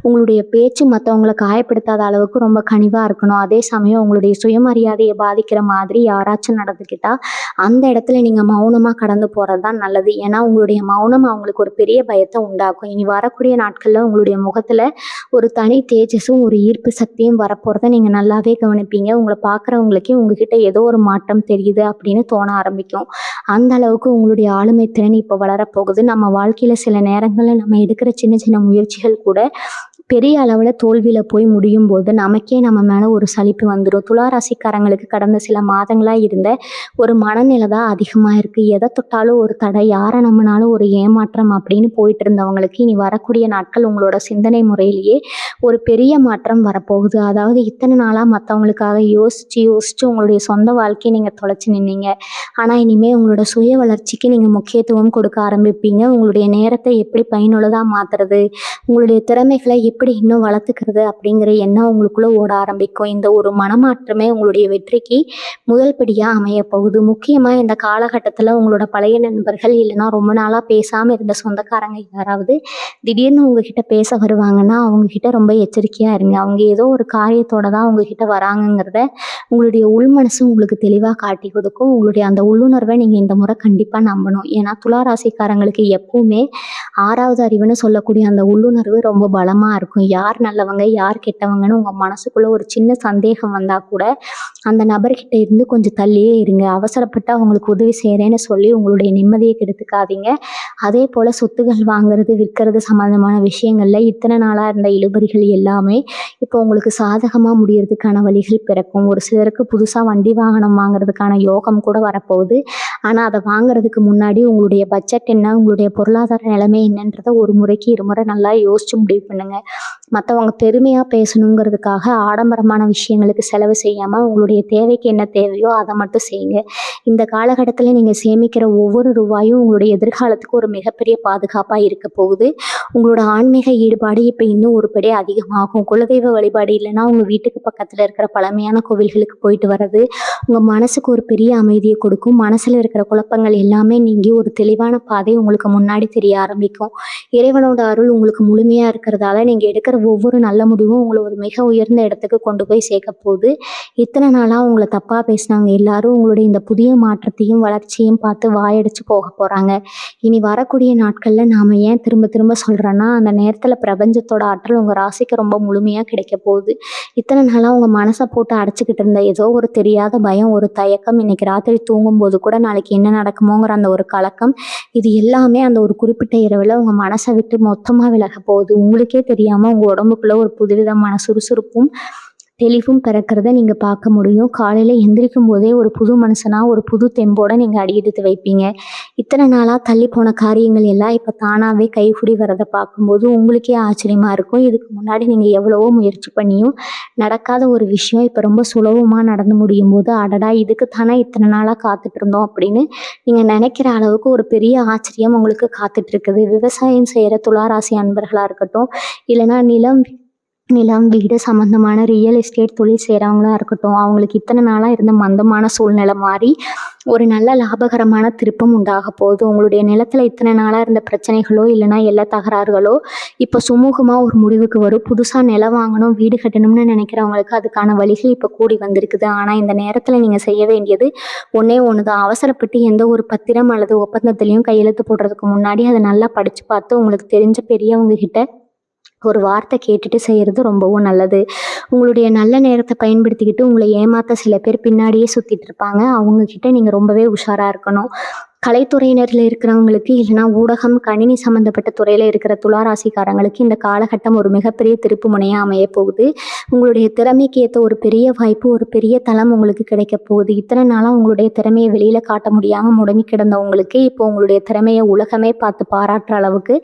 உங்களுடைய பேச்சு மற்றவங்களை காயப்படுத்தாத அளவுக்கு ரொம்ப கனிவாக இருக்கணும். அதே சமயம் உங்களுடைய சுயமரியாதையை பாதிக்கிற மாதிரி யாராச்சும் நடந்துக்கிட்டால் அந்த இடத்துல நீங்கள் மௌனமாக கடந்து போகிறது தான் நல்லது. ஏன்னா உங்களுடைய மௌனம் அவங்களுக்கு ஒரு பெரிய பயத்தை உண்டாக்கும். இனி வரக்கூடிய நாட்களில் உங்களுடைய முகத்தில் ஒரு தனி தேஜஸும் ஒரு ஈர்ப்பு சக்தியும் வரப்போகிறத நீங்கள் நல்லாவே கவனிப்பீங்க. உங்களை பார்க்குறவங்களுக்கே உங்ககிட்ட ஏதோ ஒரு மாற்றம் தெரியுது அப்படின்னு தோண ஆரம்பிக்கும். அந்த அளவுக்கு உங்களுடைய ஆளுமை திறன் இப்போ வளரப்போகுது. நம்ம வாழ்க்கையில் சில நேரங்களில் நம்ம எடுக்கிற சின்ன சின்ன முயற்சிகள் கூட பெரிய அளவில் தோல்வியில் போய் முடியும் போது நமக்கே நம்ம மேலே ஒரு சலிப்பு வந்துடும். துலா ராசிக்காரங்களுக்கு கடந்த சில மாதங்களாக இருந்த ஒரு மனநிலை தான் அதிகமாக இருக்குது. எதை தொட்டாலும் ஒரு தடை, யாரை நம்பினாலும் ஒரு ஏமாற்றம் அப்படின்னு போயிட்டு இருந்தவங்களுக்கு இனி வரக்கூடிய நாட்கள் உங்களோட சிந்தனை முறையிலேயே ஒரு பெரிய மாற்றம் வரப்போகுது. அதாவது இத்தனை நாளாக மற்றவங்களுக்காக யோசித்து உங்களுடைய சொந்த வாழ்க்கையை நீங்கள் தொலைச்சி நின்னீங்க. ஆனால் இனிமேல் உங்களோட சுய வளர்ச்சிக்கு நீங்கள் முக்கியத்துவம் கொடுக்க ஆரம்பிப்பீங்க. உங்களுடைய நேரத்தை எப்படி பயனுள்ளதாக மாற்றுறது, உங்களுடைய திறமைகளை எப்படி இன்னும் வளர்த்துக்கிறது அப்படிங்கிற எண்ணம் உங்களுக்குள்ளே ஓட ஆரம்பிக்கும். இந்த ஒரு மனமாற்றமே உங்களுடைய வெற்றிக்கு முதல் படியாக அமைய போகுது. முக்கியமாக இந்த காலகட்டத்தில் உங்களோட பழைய நண்பர்கள் இல்லைனா ரொம்ப நாளாக பேசாமல் இருந்த சொந்தக்காரங்க யாராவது திடீர்னு உங்ககிட்ட பேச வருவாங்கன்னா அவங்கக்கிட்ட ரொம்ப எச்சரிக்கையாக இருங்க. அவங்க ஏதோ ஒரு காரியத்தோட தான் உங்ககிட்ட வராங்கங்கிறத உங்களுடைய உள்மனசு உங்களுக்கு தெளிவாக காட்டி கொடுக்கும். உங்களுடைய அந்த உள்ளுணர்வை நீங்கள் இந்த முறை கண்டிப்பாக நம்பணும். ஏன்னா துலா ராசிக்காரங்களுக்கு எப்பவுமே 6வது அறிவுன்னு சொல்லக்கூடிய அந்த உள்ளுணர்வு ரொம்ப பலமாக இருக்கும். யார் நல்லவங்க யார் கெட்டவங்கன்னு உங்கள் மனசுக்குள்ளே ஒரு சின்ன சந்தேகம் வந்தால் கூட அந்த நபர்கிட்ட இருந்து கொஞ்சம் தள்ளியே இருங்க. அவசரப்பட்டு அவங்களுக்கு உதவி செய்கிறேன்னு சொல்லி உங்களுடைய நிம்மதியை கெடுத்துக்காதீங்க. அதே போல் சொத்துகள் வாங்குறது விற்கிறது சம்மந்தமான விஷயங்களில் இத்தனை நாளாக இருந்த இழுபறிகள் எல்லாமே இப்போ உங்களுக்கு சாதகமாக முடியறதுக்கான வழிகள் பிறக்கும். ஒரு சிலருக்கு புதுசாக வண்டி வாகனம் வாங்குறதுக்கான யோகம் கூட வரப்போகுது. ஆனால் அதை வாங்குறதுக்கு முன்னாடி உங்களுடைய பட்ஜெட் என்ன, உங்களுடைய பொருளாதார நிலைமை என்னன்றதை ஒரு முறைக்கு இருமுறை நல்லா யோசிச்சு முடிவு பண்ணுங்க. மற்றவங்க பெருமையாக பேசணுங்கிறதுக்காக ஆடம்பரமான விஷயங்களுக்கு செலவு செய்யாமல் உங்களுடைய தேவைக்கு என்ன தேவையோ அதை மட்டும் செய்யுங்க. இந்த காலகட்டத்தில் நீங்கள் சேமிக்கிற ஒவ்வொரு ரூபாயும் உங்களுடைய எதிர்காலத்துக்கு ஒரு மிகப்பெரிய பாதுகாப்பாக இருக்க போகுது. உங்களோட ஆன்மீக ஈடுபாடு இப்போ இன்னும் ஒரு படி அதிகமாகும். குலதெய்வ வழிபாடு இல்லைன்னா உங்கள் வீட்டுக்கு பக்கத்தில் இருக்கிற பழமையான கோவில்களுக்கு போயிட்டு வர்றது உங்கள் மனசுக்கு ஒரு பெரிய அமைதியை கொடுக்கும். மனசில் இருக்கிற குழப்பங்கள் எல்லாமே நீங்கி ஒரு தெளிவான பாதை உங்களுக்கு முன்னாடி தெரிய ஆரம்பிக்கும். இறைவனோட அருள் உங்களுக்கு முழுமையாக இருக்கிறதால நீங்கள் எடுக்கிற ஒவ்வொரு நல்ல முடிவும் உங்களை ஒரு மிக உயர்ந்த இடத்துக்கு கொண்டு போய் சேர்க்க போகுது. இத்தனை நாளாக உங்களை தப்பாக பேசினவங்க எல்லாரும் உங்களுடைய இந்த புதிய மாற்றத்தையும் வளர்ச்சியும் பார்த்து வாயடிச்சு போக போகிறாங்க. இனி வரக்கூடிய நாட்களில் நாம் ஏன் திரும்ப திரும்ப சொல்கிறோன்னா அந்த நேரத்தில் பிரபஞ்சத்தோட ஆற்றல் உங்கள் ராசிக்கு ரொம்ப முழுமையாக கிடைக்க போகுது. இத்தனை நாளாக உங்கள் மனசை போட்டு அடைச்சிக்கிட்டு இருந்த ஏதோ ஒரு தெரியாத பயம், ஒரு தயக்கம், இன்னைக்கு ராத்திரி தூங்கும்போது கூட நாளைக்கு என்ன நடக்குமோங்கிற அந்த ஒரு கலக்கம், இது எல்லாமே அந்த ஒரு குறிப்பிட்ட இரவில் உங்கள் மனசை விட்டு மொத்தமாக விலக போகுது. உங்களுக்கே தெரியாமல் உங்கள் உடம்புக்குள்ளே ஒரு புதுவிதமான சுறுசுறுப்பும் தெளிவும் பிறக்கிறத நீங்கள் பார்க்க முடியும். காலையில் எந்திரிக்கும் போதே ஒரு புது மனுஷனாக ஒரு புது தெம்போடு நீங்கள் அடியெடுத்து வைப்பீங்க. இத்தனை நாளாக தள்ளி போன காரியங்கள் எல்லாம் இப்போ தானாகவே கைகூடி வரதை பார்க்கும்போது உங்களுக்கே ஆச்சரியமாக இருக்கும். இதுக்கு முன்னாடி நீங்கள் எவ்வளவோ முயற்சி பண்ணியும் நடக்காத ஒரு விஷயம் இப்போ ரொம்ப சுலபமாக நடந்து முடியும் போது அடடா இதுக்கு தானே இத்தனை நாளாக காத்துட்டு இருந்தோம் அப்படின்னு நீங்கள் நினைக்கிற அளவுக்கு ஒரு பெரிய ஆச்சரியம் உங்களுக்கு காத்துட்ருக்குது. விவசாயம் செய்கிற துளாராசி அன்பர்களாக இருக்கட்டும், இல்லைனா நிலம் வீடு சம்மந்தமான ரியல் எஸ்டேட் தொழில் செய்கிறவங்களா இருக்கட்டும், அவங்களுக்கு இத்தனை நாளாக இருந்த மந்தமான சூழ்நிலை மாறி ஒரு நல்ல லாபகரமான திருப்பம் உண்டாக போகுது. உங்களுடைய நிலத்தில் இத்தனை நாளாக இருந்த பிரச்சனைகளோ இல்லைனா எல்லா தகராறுகளோ இப்போ சுமூகமாக ஒரு முடிவுக்கு வரும். புதுசாக நிலம் வாங்கணும் வீடு கட்டணும்னு நினைக்கிறவங்களுக்கு அதுக்கான வழிகள் இப்போ கூடி வந்திருக்குது. ஆனால் இந்த நேரத்தில் நீங்கள் செய்ய வேண்டியது ஒன்றே ஒன்று தான். அவசரப்பட்டு எந்த ஒரு பத்திரம் அல்லது ஒப்பந்தத்துலேயும் கையெழுத்து போடுறதுக்கு முன்னாடி அதை நல்லா படித்து பார்த்து உங்களுக்கு தெரிஞ்ச பெரியவங்க கிட்ட ஒரு வார்த்தை கேட்டுட்டு செய்கிறது ரொம்பவும் நல்லது. உங்களுடைய நல்ல நேரத்தை பயன்படுத்திக்கிட்டு உங்களை ஏமாற்ற சில பேர் பின்னாடியே சுற்றிட்டு இருப்பாங்க. அவங்கக்கிட்ட நீங்கள் ரொம்பவே உஷாராக இருக்கணும். கலைத்துறையினரில் இருக்கிறவங்களுக்கு இல்லைனா ஊடகம், கணினி சம்மந்தப்பட்ட துறையில் இருக்கிற துளாராசிக்காரங்களுக்கு இந்த காலகட்டம் ஒரு மிகப்பெரிய திருப்பு முனையாக அமைய போகுது. உங்களுடைய திறமைக்கு ஏற்ற ஒரு பெரிய வாய்ப்பு, ஒரு பெரிய தளம் உங்களுக்கு கிடைக்க போகுது. இத்தனை நாளாக உங்களுடைய திறமையை வெளியில் காட்ட முடியாமல் முடங்கி கிடந்த உங்களுக்கு இப்போ உங்களுடைய திறமையை உலகமே பார்த்து பாராட்டுற அளவுக்கு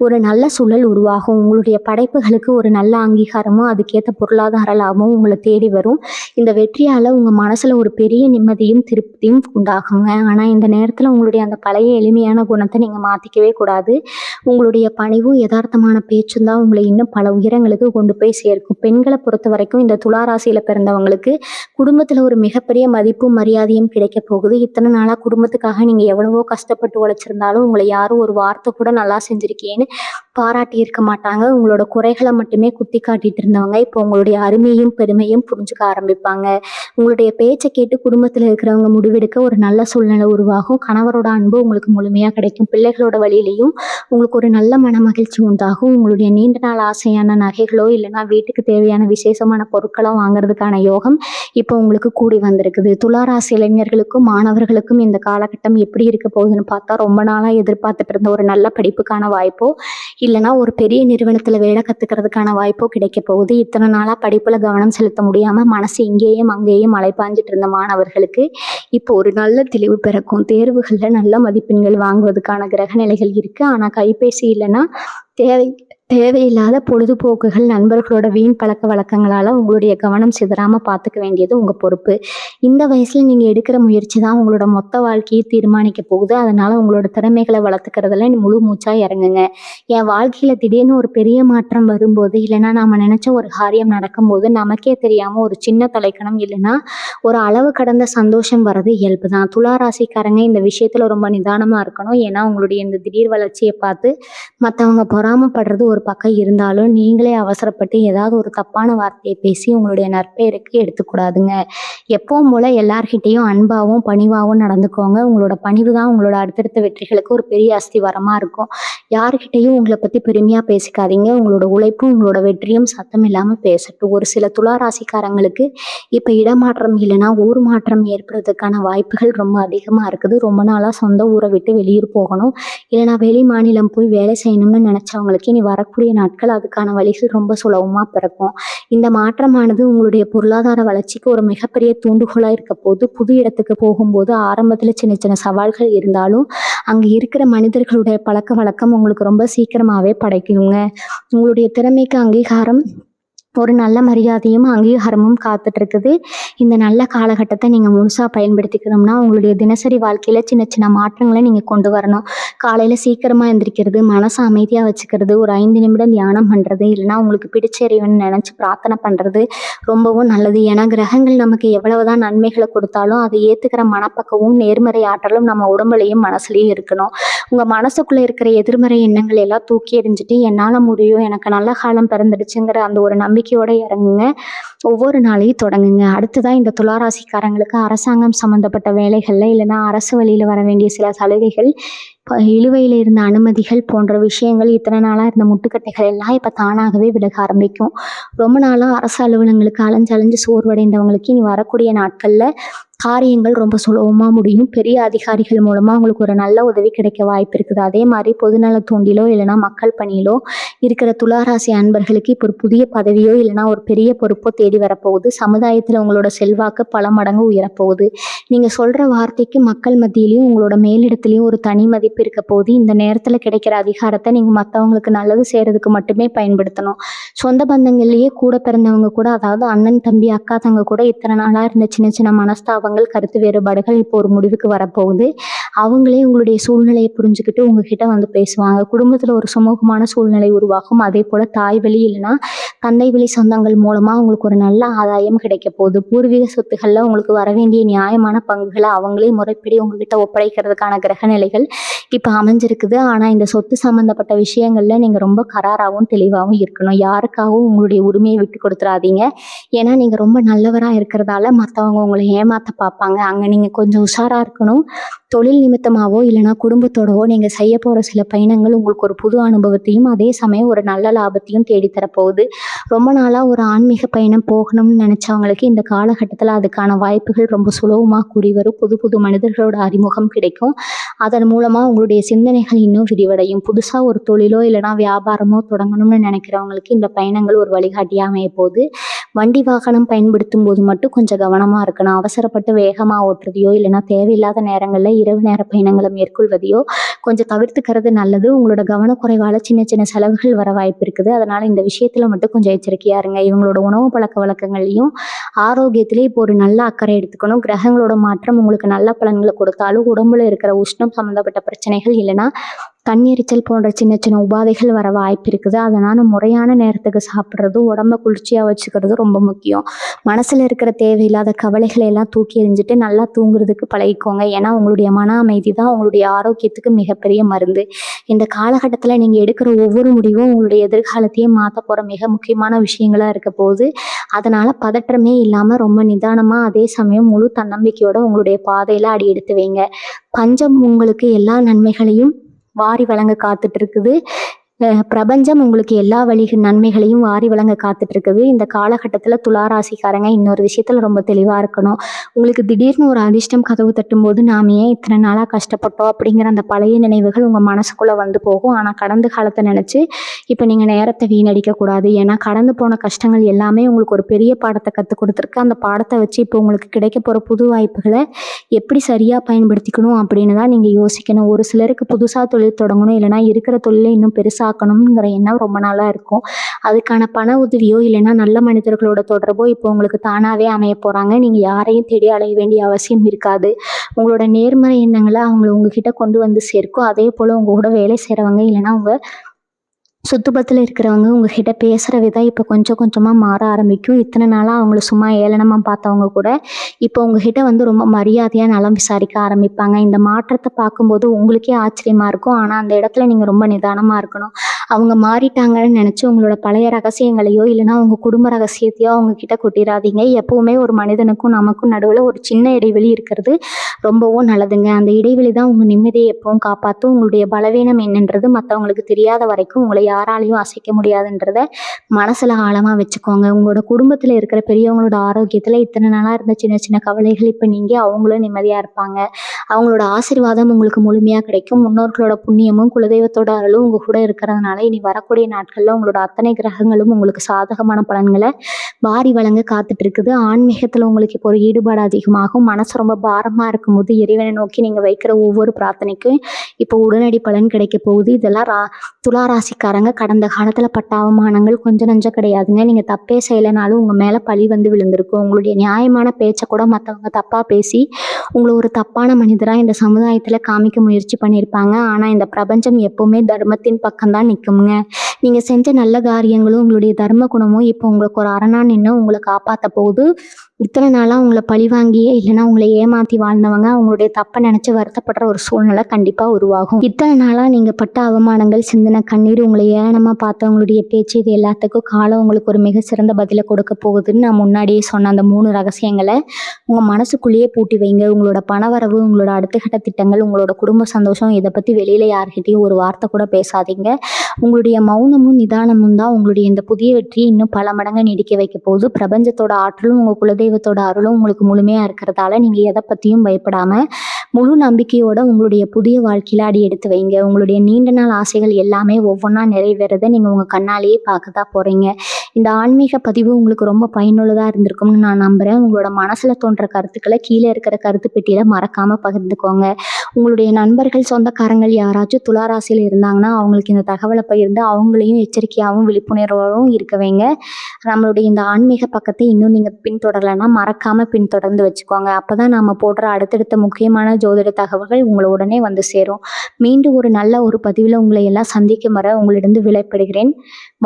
ஒரு நல்ல சூழல் உருவாகும். உங்களுடைய படைப்புகளுக்கு ஒரு நல்ல அங்கீகாரமும் அதுக்கேற்ற பொருளாதார லாபமும் உங்களை தேடி வரும். இந்த வெற்றியால் உங்கள் மனசில் ஒரு பெரிய நிம்மதியும் திருப்தியும் உண்டாகுங்க. ஆனால் இந்த நேரத்தில் உங்களுடைய அந்த பழைய எளிமையான குணத்தை நீங்கள் மாற்றிக்கவே கூடாது. உங்களுடைய பணிவும் யதார்த்தமான பேச்சும் தான் உங்களை இன்னும் பல உயரங்களுக்கு கொண்டு போய் சேர்க்கும். பெண்களை பொறுத்த வரைக்கும் இந்த துளாராசியில் பிறந்தவங்களுக்கு குடும்பத்தில் ஒரு மிகப்பெரிய மதிப்பும் மரியாதையும் கிடைக்க போகுது. இத்தனை நாளாக குடும்பத்துக்காக நீங்கள் எவ்வளவோ கஷ்டப்பட்டு உழைச்சிருந்தாலும் உங்களை யாரும் ஒரு வார்த்தை கூட நல்லா செஞ்சுருக்கேன்னு பாராட்டி இருக்க மாட்டாங்க. உங்களோட குறைகளை மட்டுமே குத்தி காட்டிட்டு இருந்தவங்க இப்போ உங்களுடைய அருமையும் பெருமையும் புரிஞ்சுக்க ஆரம்பிப்பாங்க. உங்களுடைய பேச்சை கேட்டு குடும்பத்தில் இருக்கிறவங்க முடிவெடுக்க ஒரு நல்ல சூழ்நிலை உருவாகும். கணவரோட அன்பு உங்களுக்கு முழுமையாக கிடைக்கும். பிள்ளைகளோட வழியிலையும் உங்களுக்கு ஒரு நல்ல மன மகிழ்ச்சி உண்டாகும். உங்களுடைய நீண்ட நாள் ஆசையான நகைகளோ இல்லைனா வீட்டுக்கு தேவையான விசேஷமான பொருட்களோ வாங்குறதுக்கான யோகம் இப்போ உங்களுக்கு கூடி வந்திருக்குது. துளாராசி இளைஞர்களுக்கும் மாணவர்களுக்கும் இந்த காலகட்டம் எப்படி இருக்க போகுதுன்னு பார்த்தா ரொம்ப நாளாக எதிர்பார்த்துட்டு இருந்த ஒரு நல்ல படிப்புக்கான வாய்ப்போ இல்லைனா ஒரு பெரிய நிறுவனத்தில் வேலை கற்றுக்கிறதுக்கான வாய்ப்போ கிடைக்க போகுது. இத்தனை நாளாக படிப்பில் கவனம் செலுத்த முடியாமல் மனசு இங்கேயும் அங்கேயும் அலைப்பாஞ்சிட்டு இருந்த மாணவர்களுக்கு இப்போ ஒரு நல்ல தெளிவு பிறக்கும். தேர்வுகளில் நல்ல மதிப்பெண்கள் வாங்குவதற்கான கிரக நிலைகள் இருக்குது. ஆனால் கைபேசி இல்லைன்னா தேவையில்லாத பொழுதுபோக்குகள், நண்பர்களோட வீண் பழக்க வழக்கங்களால் உங்களுடைய கவனம் சிதறாமல் பார்த்துக்க வேண்டியது உங்கள் பொறுப்பு. இந்த வயசில் நீங்கள் எடுக்கிற முயற்சி தான் உங்களோட மொத்த வாழ்க்கையை தீர்மானிக்க போகுது. அதனால் உங்களோட திறமைகளை வளர்த்துக்கிறதுல முழு மூச்சாக இறங்குங்க. என் வாழ்க்கையில் திடீர்னு ஒரு பெரிய மாற்றம் வரும்போது இல்லைனா நாம் நினச்ச ஒரு காரியம் நடக்கும்போது நமக்கே தெரியாமல் ஒரு சின்ன தலைக்கணம் இல்லைனா ஒரு அளவு கடந்த சந்தோஷம் வர்றது இயல்பு தான். துளாராசிக்காரங்க இந்த விஷயத்தில் ரொம்ப நிதானமாக இருக்கணும். ஏன்னா உங்களுடைய இந்த திடீர் வளர்ச்சியை பார்த்து மற்றவங்க பொறாமப்படுறது ஒரு பக்கம் இருந்தாலும் நீங்களே அவசரப்பட்டு ஏதாவது ஒரு தப்பான வார்த்தையை பேசி உங்களுடைய நற்பெயருக்கு எடுத்துக்கூடாதுங்க. எப்பவும் போல எல்லார்கிட்டையும் அன்பாகவும் பணிவாகவும் நடந்துக்கோங்க. உங்களோட பணிவு தான் உங்களோட அடுத்தடுத்த வெற்றிகளுக்கு ஒரு பெரிய அஸ்திவாரமாக இருக்கும். யாருக்கிட்டையும் உங்களை பற்றி பெருமையாக பேசிக்காதீங்க. உங்களோட உழைப்பும் உங்களோட வெற்றியும் சத்தம் இல்லாமல் பேசட்டும். ஒரு சில துளாராசிக்காரங்களுக்கு இப்போ இடமாற்றம் இல்லைனா ஊர் மாற்றம் ஏற்படுறதுக்கான வாய்ப்புகள் ரொம்ப அதிகமாக இருக்குது. ரொம்ப நாளாக சொந்த ஊரை விட்டு வெளியூர் போகணும் இல்லைனா வெளி மாநிலம் போய் வேலை செய்யணும்னு நினச்சவங்களுக்கு இனி வரக்கூடிய நாட்கள் அதுக்கான வழிகள் ரொம்ப சுலபமாக பிறக்கும். இந்த மாற்றமானது உங்களுடைய பொருளாதார வளர்ச்சிக்கு ஒரு மிகப்பெரிய தூண்டுகோலாக இருக்க போது. புது இடத்துக்கு போகும்போது ஆரம்பத்தில் சின்ன சின்ன சவால்கள் இருந்தாலும் அங்கே இருக்கிற மனிதர்களுடைய பழக்க வழக்கம் உங்களுக்கு ரொம்ப சீக்கிரமாகவே படைக்குங்க. உங்களுடைய திறமைக்கு அங்கீகாரம் ஒரு நல்ல மரியாதையும் அங்கீகாரமும் காத்துட்ருக்குது. இந்த நல்ல காலகட்டத்தை நீங்கள் முழுசாக பயன்படுத்திக்கணும்னா உங்களுடைய தினசரி வாழ்க்கையில் சின்ன சின்ன மாற்றங்களை நீங்கள் கொண்டு வரணும். காலையில் சீக்கிரமாக எந்திரிக்கிறது, மனசை அமைதியாக வச்சுக்கிறது, ஒரு 5 நிமிடம் தியானம் பண்ணுறது இல்லைனா உங்களுக்கு பிடிச்ச இறைவன் நினச்சி பிரார்த்தனை பண்ணுறது ரொம்பவும் நல்லது. ஏன்னா கிரகங்கள் நமக்கு எவ்வளவுதான் நன்மைகளை கொடுத்தாலும் அதை ஏற்றுக்கிற மனப்பக்கமும் நேர்மறை ஆற்றலும் நம்ம உடம்புலையும் மனசுலையும் இருக்கணும். உங்கள் மனசுக்குள்ளே இருக்கிற எதிர்மறை எண்ணங்கள் எல்லாம் தூக்கி எறிஞ்சிட்டு என்னால் முடியும், எனக்கு நல்ல காலம் பிறந்துடுச்சுங்கிற அந்த ஒரு நம்பிக்கையோட இறங்குங்க. ஒவ்வொரு நாளையும் தொடங்குங்க. அடுத்ததான் இந்த துளாராசிக்காரங்களுக்கு அரசாங்கம் சம்மந்தப்பட்ட வேலைகளில் இல்லைனா அரசு வழியில் வர வேண்டிய சில சலுகைகள், இழுவையில் இருந்த அனுமதிகள் போன்ற விஷயங்கள், இத்தனை நாளாக இருந்த முட்டுக்கட்டைகள் எல்லாம் இப்போ தானாகவே விலக ஆரம்பிக்கும். ரொம்ப நாளாக அரசு அலுவலகங்களுக்கு அலைஞ்சு சோர்வடைந்தவங்களுக்கு இனி வரக்கூடிய நாட்களில் காரியங்கள் ரொம்ப சுலபமாக முடியும். பெரிய அதிகாரிகள் மூலமாக உங்களுக்கு ஒரு நல்ல உதவி கிடைக்க வாய்ப்பு இருக்குது. அதே மாதிரி பொதுநல தூண்டிலோ இல்லைனா மக்கள் பணியிலோ இருக்கிற துளாராசி அன்பர்களுக்கு இப்போ ஒரு புதிய பதவியோ இல்லைனா ஒரு பெரிய பொறுப்போ தேடி வரப்போகுது. சமுதாயத்தில் உங்களோட செல்வாக்கு பல மடங்கு உயரப்போகுது. நீங்கள் சொல்கிற வார்த்தைக்கு மக்கள் மத்தியிலையும் உங்களோட மேலிடத்துலையும் ஒரு தனி மதிப்பு இருக்க போகுது. இந்த நேரத்தில் கிடைக்கிற அதிகாரத்தை நீங்கள் மற்றவங்களுக்கு நல்லது செய்கிறதுக்கு மட்டுமே பயன்படுத்தணும். சொந்த பந்தங்கள்லேயே கூட பிறந்தவங்க கூட, அதாவது அண்ணன் தம்பி அக்கா தங்க கூட இத்தனை நாளாக இருந்த சின்ன சின்ன மனஸ்தாபங்கள் கருத்து வேறுபாடுகள் இப்போ ஒரு முடிவுக்கு வரப்போகுது. அவங்களே உங்களுடைய சூழ்நிலையை புரிஞ்சுக்கிட்டு உங்ககிட்ட வந்து பேசுவாங்க. குடும்பத்தில் ஒரு சுமூகமான சூழ்நிலை உருவாகும். அதே போல் தாய் வழி இல்லைனா தந்தை வழி சொந்தங்கள் மூலமாக உங்களுக்கு ஒரு நல்ல ஆதாயம் கிடைக்க போகுது. பூர்வீக சொத்துக்களில் உங்களுக்கு வர வேண்டிய நியாயமான பங்குகளை அவங்களே முறைப்படி உங்ககிட்ட ஒப்படைக்கிறதுக்கான கிரக நிலைகள் இப்போ அமைஞ்சிருக்குது. ஆனால் இந்த சொத்து சம்மந்தப்பட்ட விஷயங்களில் நீங்கள் ரொம்ப கராராகவும் தெளிவாகவும் இருக்கணும். யாருக்காகவும் உங்களுடைய உரிமையை விட்டு கொடுத்துடாதீங்க. ஏன்னா நீங்கள் ரொம்ப நல்லவராக இருக்கிறதால மற்றவங்க உங்களை ஏமாற்ற பார்ப்பாங்க. அங்கே நீங்கள் கொஞ்சம் உஷாராக இருக்கணும். தொழில் நிமித்தமாவோ இல்லைனா குடும்பத்தோடவோ நீங்கள் செய்ய போகிற சில பயணங்கள் உங்களுக்கு ஒரு புது அனுபவத்தையும் அதே சமயம் ஒரு நல்ல லாபத்தையும் தேடித்தரப்போகுது. ரொம்ப நாளாக ஒரு ஆன்மீக பயணம் போகணும்னு நினச்சவங்களுக்கு இந்த காலகட்டத்தில் அதுக்கான வாய்ப்புகள் ரொம்ப சுலபமாக கூடி வரும். புது புது மனிதர்களோட அறிமுகம் கிடைக்கும். அதன் மூலமாக உங்களுடைய சிந்தனைகள் இன்னும் விரிவடையும். புதுசாக ஒரு தொழிலோ இல்லைனா வியாபாரமோ தொடங்கணும்னு நினைக்கிறவங்களுக்கு இந்த பயணங்கள் ஒரு வழிகாட்டியாக அமைய போகுது. வண்டி வாகனம் பயன்படுத்தும் போது மட்டும் கொஞ்சம் கவனமாக இருக்கணும். அவசரப்பட்டு வேகமாக ஓட்டுறதையோ இல்லைனா தேவையில்லாத நேரங்களில் இரவு நேர பயணங்களை மேற்கொள்வதையோ கொஞ்சம் தவிர்த்துக்கிறது நல்லது. உங்களோட கவனக்குறைவால் சின்ன சின்ன செலவுகள் வர வாய்ப்பு இருக்குது. அதனால் இந்த விஷயத்தில் மட்டும் கொஞ்சம் எச்சரிக்கையாக இருங்க. இவங்களோட உணவு பழக்க வழக்கங்களையும் ஆரோக்கியத்திலே இப்போ ஒரு நல்ல அக்கறை எடுத்துக்கணும். கிரகங்களோட மாற்றம் உங்களுக்கு நல்ல பலன்களை கொடுத்தாலும் உடம்புல இருக்கிற உஷ்ணம் சம்மந்தப்பட்ட பிரச்சனைகள் இல்லைனா கண்ணெரிச்சல் போன்ற சின்ன சின்ன உபாதைகள் வர வாய்ப்பு இருக்குது. அதனால் முறையான நேரத்துக்கு சாப்பிட்றதும் உடம்பை குளிர்ச்சியாக வச்சுக்கிறது ரொம்ப முக்கியம். மனசில் இருக்கிற தேவையில்லாத கவலைகளை எல்லாம் தூக்கி எறிஞ்சிட்டு நல்லா தூங்குறதுக்கு பழகிக்கோங்க. ஏன்னா உங்களுடைய மன அமைதி தான் உங்களுடைய ஆரோக்கியத்துக்கு மிகப்பெரிய மருந்து. இந்த காலகட்டத்தில் நீங்கள் எடுக்கிற ஒவ்வொரு முடிவும் உங்களுடைய எதிர்காலத்தையே மாற்ற போகிற மிக முக்கியமான விஷயங்களாக இருக்க போகுது. அதனால் பதற்றமே இல்லாமல் ரொம்ப நிதானமாக அதே சமயம் முழு தன்னம்பிக்கையோடு உங்களுடைய பாதையில் அடி எடுத்து வைங்க. பஞ்சம் உங்களுக்கு எல்லா நன்மைகளையும் வாரி வழங்க காத்துட்டு இருக்குது. பிரபஞ்சம் உங்களுக்கு எல்லா நன்மைகளையும் வாரி வழங்க காத்துட்டு இருக்குது. இந்த காலகட்டத்தில் துளாராசிக்காரங்க இன்னொரு விஷயத்தில் ரொம்ப தெளிவாக இருக்கணும். உங்களுக்கு திடீர்னு ஒரு அதிர்ஷ்டம் கதவு தட்டும்போது நாம் ஏன் இத்தனை நாளாக கஷ்டப்பட்டோம் அப்படிங்கிற அந்த பழைய நினைவுகள் உங்கள் மனசுக்குள்ளே வந்து போகும். ஆனால் கடந்த காலத்தை நினச்சி இப்போ நீங்கள் நேரத்தை வீணடிக்கக்கூடாது. ஏன்னா கடந்து போன கஷ்டங்கள் எல்லாமே உங்களுக்கு ஒரு பெரிய பாடத்தை கற்றுக் கொடுத்துருக்கு. அந்த பாடத்தை வச்சு இப்போ உங்களுக்கு கிடைக்க போகிற புது வாய்ப்புகளை எப்படி சரியாக பயன்படுத்திக்கணும் அப்படின்னு தான் நீங்கள் யோசிக்கணும். ஒரு சிலருக்கு புதுசாக தொழில் தொடங்கணும் இல்லைனா இருக்கிற தொழிலை இன்னும் பெருசாக்கணுங்கிற எண்ணம் ரொம்ப நாளாக இருக்கும். அதுக்கான பண உதவியோ இல்லைனா நல்ல மனிதர்களோட தொடர்போ இப்போ உங்களுக்கு தானாகவே அமைய போகிறாங்க. நீங்கள் யாரையும் தேடி அலைய வேண்டிய அவசியம் இருக்காது. உங்களோட நேர்மறை எண்ணங்களை உங்ககிட்ட கொண்டு வந்து சேர்க்கும். அதே போல் உங்கள் கூட வேலை செய்கிறவங்க இல்லைனா உங்கள் சுத்துபத்தில் இருக்கிறவங்க உங்ககிட்ட பேசுகிற விதம் இப்போ கொஞ்சம் கொஞ்சமாக மாற ஆரம்பிக்கும். இத்தனை நாளாக அவங்கள சும்மா ஏளனமாக பார்த்தவங்க கூட இப்போ உங்ககிட்ட வந்து ரொம்ப மரியாதையாக நலம் விசாரிக்க ஆரம்பிப்பாங்க. இந்த மாற்றத்தை பார்க்கும்போது உங்களுக்கே ஆச்சரியமாக இருக்கும். ஆனால் அந்த இடத்துல நீங்கள் ரொம்ப நிதானமாக இருக்கணும். அவங்க மாறிட்டாங்கன்னு நினச்சி உங்களோட பழைய ரகசியங்களையோ இல்லைனா உங்கள் குடும்ப ரகசியத்தையோ அவங்கக்கிட்ட கொட்டிடாதீங்க. எப்போவுமே ஒரு மனிதனுக்கும் நமக்கும் நடுவில் ஒரு சின்ன இடைவெளி இருக்கிறது ரொம்பவும் நல்லதுங்க. அந்த இடைவெளி தான் உங்கள் நிம்மதியை எப்பவும் காப்பாற்றும். உங்களுடைய பலவீனம் என்னன்றது மற்றவங்களுக்கு தெரியாத வரைக்கும் உங்களை யாராலையும் அசைக்க முடியாதுன்றத மனசில் ஆழமாக வச்சுக்கோங்க. உங்களோட குடும்பத்தில் இருக்கிற பெரியவங்களோட ஆரோக்கியத்தில் இத்தனை நாளாக இருந்த சின்ன சின்ன கவலைகள் இப்போ நீங்கள் அவங்களும் நிம்மதியாக இருப்பாங்க. அவங்களோட ஆசீர்வாதம் உங்களுக்கு முழுமையாக கிடைக்கும். முன்னோர்களோட புண்ணியமும் குலதெய்வத்தோட அருளும் உங்கள் கூட இருக்கிறதுனால இனி வரக்கூடிய நாட்களில் உங்களோட அத்தனை கிரகங்களும் உங்களுக்கு சாதகமான பலன்களை வாரி வழங்க காத்துட்டு இருக்குது. ஆன்மீகத்தில் உங்களுக்கு இப்போ ஒரு ஈடுபாடு அதிகமாகும். மனசு ரொம்ப பாரமாக இருக்கும்போது இறைவனை நோக்கி நீங்கள் வைக்கிற ஒவ்வொரு பிரார்த்தனைக்கும் இப்போ உடனடி பலன் கிடைக்க போகுது. இதெல்லாம் துளாராசிக்காரங்க கடந்த காலத்தில் பட்ட அவமானங்கள் கொஞ்சம் நஞ்சம் கிடையாதுங்க. நீங்கள் தப்பே செய்யலைனாலும் உங்கள் மேலே பழி வந்து விழுந்திருக்கும். உங்களுடைய நியாயமான பேச்சை கூட மற்றவங்க தப்பாக பேசி உங்களை ஒரு தப்பான மனிதராக இந்த சமுதாயத்தில் காமிக்க முயற்சி பண்ணியிருப்பாங்க. ஆனால் இந்த பிரபஞ்சம் எப்போவுமே தர்மத்தின் பக்கம்தான் நிற்குங்க. நீங்கள் செஞ்ச நல்ல காரியங்களும் உங்களுடைய தர்ம குணமும் இப்போ உங்களுக்கு ஒரு அரணா நின்று உங்களை காப்பாற்ற போகுது. இத்தனை நாளாக உங்களை பழிவாங்கியே இல்லைனா உங்களை ஏமாற்றி வாழ்ந்தவங்க அவங்களுடைய தப்பை நினச்சி வருத்தப்படுற ஒரு சூழ்நிலை கண்டிப்பாக உருவாகும். இத்தனை நாளாக நீங்கள் பட்ட அவமானங்கள், சிந்தின கண்ணீர், உங்களை ஏளனமாக பார்த்தவங்களுடைய பேச்சு, இது எல்லாத்துக்கும் காலம் உங்களுக்கு ஒரு மிக சிறந்த பதிலை கொடுக்க போகுதுன்னு நான் முன்னாடியே சொன்ன அந்த 3 ரகசியங்களை உங்கள் மனசுக்குள்ளேயே பூட்டி வைங்க. உங்களோட பணவரவு, உங்களோட அடுத்த கட்ட திட்டங்கள், உங்களோட குடும்ப சந்தோஷம், இதை பற்றி வெளியில் யார்கிட்டையும் ஒரு வார்த்தை கூட பேசாதீங்க. உங்களுடைய மௌனமும் நிதானமும் தான் உங்களுடைய இந்த புதிய வெற்றியை இன்னும் பல மடங்கு நீடிக்க வைக்க போகுது. பிரபஞ்சத்தோட ஆற்றலும் உங்கள் குலதெய்வத்தோட அருளும் உங்களுக்கு முழுமையாக இருக்கிறதால நீங்கள் எதை பற்றியும் பயப்படாமல் முழு நம்பிக்கையோட உங்களுடைய புதிய வாழ்க்கையில் அடி எடுத்து வைங்க. உங்களுடைய நீண்ட நாள் ஆசைகள் எல்லாமே ஒவ்வொன்றா நிறைவேறதை நீங்கள் உங்கள் கண்ணாலேயே பார்க்க தான் போகிறீங்க. இந்த ஆன்மீக பதிவு உங்களுக்கு ரொம்ப பயனுள்ளதாக இருந்திருக்கும்னு நான் நம்புகிறேன். உங்களோட மனசில் தோன்ற கருத்துக்களை கீழே இருக்கிற கருத்து பெட்டியில் மறக்காமல் பகிர்ந்துக்கோங்க. உங்களுடைய நண்பர்கள், சொந்தக்காரங்கள் யாராச்சும் துளாராசியில் இருந்தாங்கன்னா அவங்களுக்கு இந்த தகவலை பகிர்ந்து அவங்களையும் எச்சரிக்கையாகவும் விழிப்புணர்வோடும் இருக்க வைங்க. நம்மளுடைய இந்த ஆன்மீக பக்கத்தை இன்னும் நீங்கள் பின்தொடரலைன்னா மறக்காமல் பின்தொடர்ந்து வச்சுக்கோங்க. அப்போ தான் நம்ம போடுற அடுத்தடுத்த முக்கியமான ஜோதிட தகவல்கள் உங்களை உடனே வந்து சேரும். மீண்டும் ஒரு நல்ல ஒரு பதிவில் உங்களை எல்லாம் சந்திக்கும் வரை உங்களிடம் விடைபெறுகிறேன்.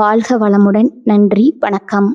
வாழ்க வளமுடன். நன்றி, வணக்கம்.